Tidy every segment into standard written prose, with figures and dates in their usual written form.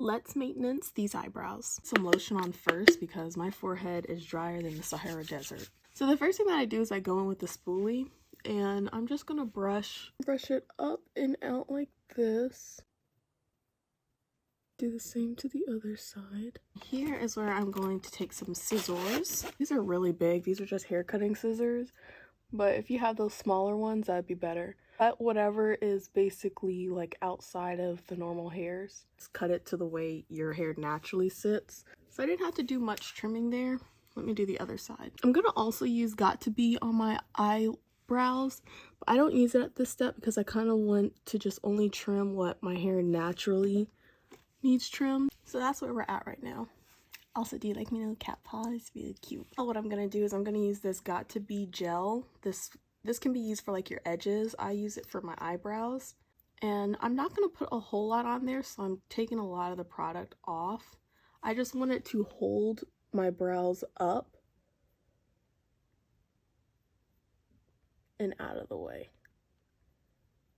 Let's maintenance these eyebrows. Some lotion on first because my forehead is drier than the Sahara Desert. So the first thing that I do is I go in with the spoolie and I'm just gonna brush it up and out like this. Do the same to the other side. Here is where I'm going to take some scissors. These are really big. These are just hair cutting scissors. But if you have those smaller ones, that'd be better. Cut whatever is basically like outside of the normal hairs. Just cut it to the way your hair naturally sits. So I didn't have to do much trimming there. Let me do the other side. I'm gonna also use Got2b on my eyebrows. But I don't use it at this step because I kind of want to just only trim what my hair naturally needs trim. So that's where we're at right now. Also, do you like my little cat paw? It's really cute. What I'm gonna do is I'm gonna use this Got2b gel. This can be used for like your edges. I use it for my eyebrows. And I'm not gonna put a whole lot on there, so I'm taking a lot of the product off. I just want it to hold my brows up and out of the way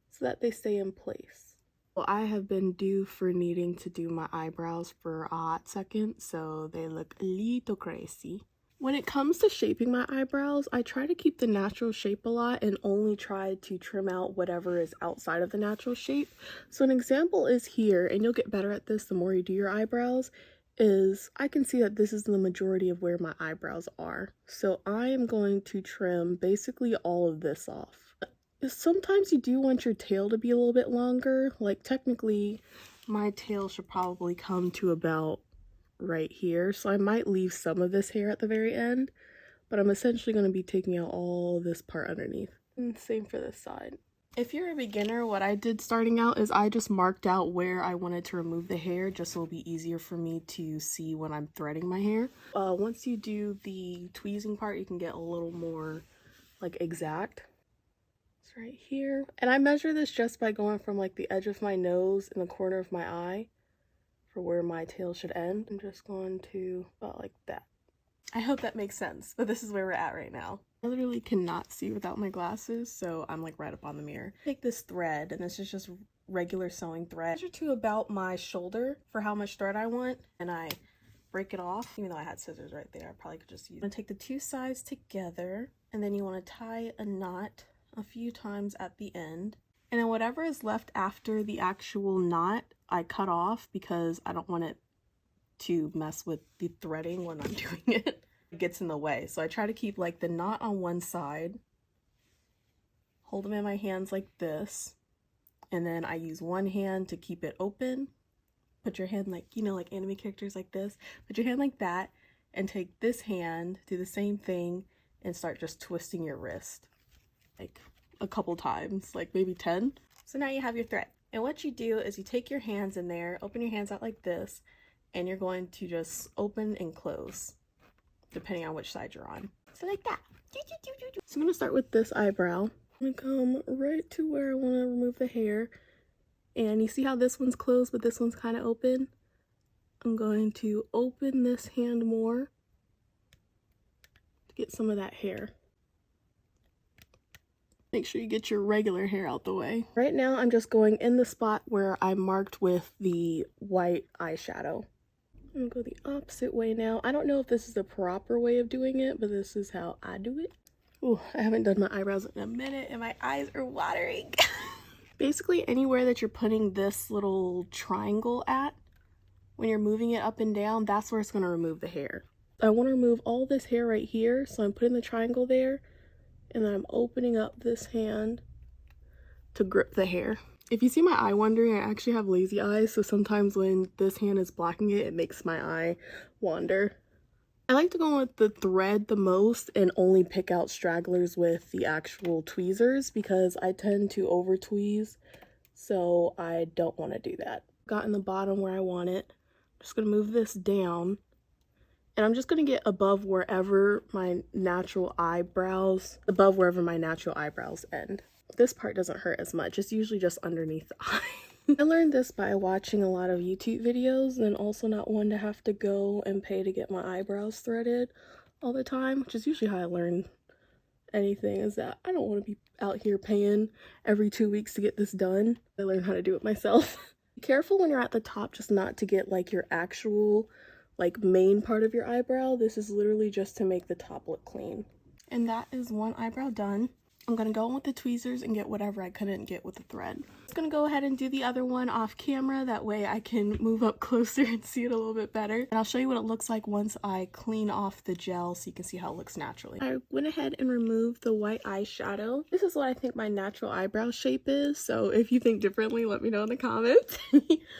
so that they stay in place. Well, I have been due for needing to do my eyebrows for a hot second, so they look a little crazy. When it comes to shaping my eyebrows, I try to keep the natural shape a lot and only try to trim out whatever is outside of the natural shape. So an example is here, and you'll get better at this the more you do your eyebrows, is I can see that this is the majority of where my eyebrows are. So I am going to trim basically all of this off. Sometimes you do want your tail to be a little bit longer. Like technically my tail should probably come to about right here, so I might leave some of this hair at the very end, but I'm essentially going to be taking out all this part underneath. And same for this side. If you're a beginner, what I did starting out is I just marked out where I wanted to remove the hair just so it'll be easier for me to see when I'm threading my hair. Once you do the tweezing part, you can get a little more like exact. Right here, and I measure this just by going from like the edge of my nose and the corner of my eye for where my tail should end. I'm just going to about like that. I hope that makes sense, but this is where we're at right now. I literally cannot see without my glasses, so I'm like right up on the mirror. Take this thread, and this is just regular sewing thread. Measure to about my shoulder for how much thread I want, and I break it off. Even though I had scissors right there, I probably could just use. I'm gonna take the two sides together, and then you want to tie a knot a few times at the end, and then whatever is left after the actual knot I cut off because I don't want it to mess with the threading when I'm doing it. It gets in the way, so I try to keep like the knot on one side, hold them in my hands like this, and then I use one hand to keep it open. Put your hand like, you know, like anime characters like this. Put your hand like that and take this hand, do the same thing, and start just twisting your wrist like a couple times, like maybe 10. So now you have your thread, and what you do is you take your hands in there, open your hands out like this, and you're going to just open and close depending on which side you're on. So like that. So I'm gonna start with this eyebrow. I'm gonna come right to where I want to remove the hair, and you see how this one's closed but this one's kind of open. I'm going to open this hand more to get some of that hair. Make sure you get your regular hair out the way. Right now, I'm just going in the spot where I marked with the white eyeshadow. I'm gonna go the opposite way now. I don't know if this is the proper way of doing it, but this is how I do it. Ooh, I haven't done my eyebrows in a minute and my eyes are watering. Basically, anywhere that you're putting this little triangle at, when you're moving it up and down, that's where it's gonna remove the hair. I wanna remove all this hair right here, so I'm putting the triangle there, and then I'm opening up this hand to grip the hair. If you see my eye wandering, I actually have lazy eyes, so sometimes when this hand is blocking it, it makes my eye wander. I like to go with the thread the most and only pick out stragglers with the actual tweezers because I tend to over tweeze, so I don't want to do that. Got in the bottom where I want it. I'm just gonna move this down, and I'm just gonna get above wherever my natural eyebrows end. This part doesn't hurt as much. It's usually just underneath the eye. I learned this by watching a lot of YouTube videos, and also not one to have to go and pay to get my eyebrows threaded all the time, which is usually how I learn anything, is that I don't want to be out here paying every 2 weeks to get this done. I learned how to do it myself. Careful when you're at the top just not to get like your actual like main part of your eyebrow. This is literally just to make the top look clean. And that is one eyebrow done. I'm gonna go in with the tweezers and get whatever I couldn't get with the thread. I'm just gonna go ahead and do the other one off camera. That way I can move up closer and see it a little bit better. And I'll show you what it looks like once I clean off the gel so you can see how it looks naturally. I went ahead and removed the white eyeshadow. This is what I think my natural eyebrow shape is. So if you think differently, let me know in the comments.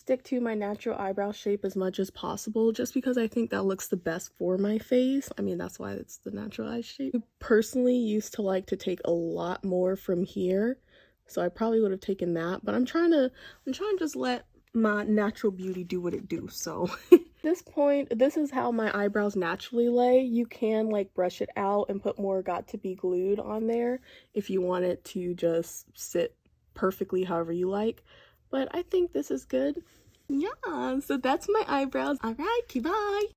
Stick to my natural eyebrow shape as much as possible just because I think that looks the best for my face. I mean, that's why it's the natural eye shape. I personally used to like to take a lot more from here, so I probably would have taken that, but I'm trying to just let my natural beauty do what it do. So at this point, this is how my eyebrows naturally lay. You can like brush it out and put more got to be glued on there if you want it to just sit perfectly however you like, but I think this is good. Yeah, so that's my eyebrows. All right, bye.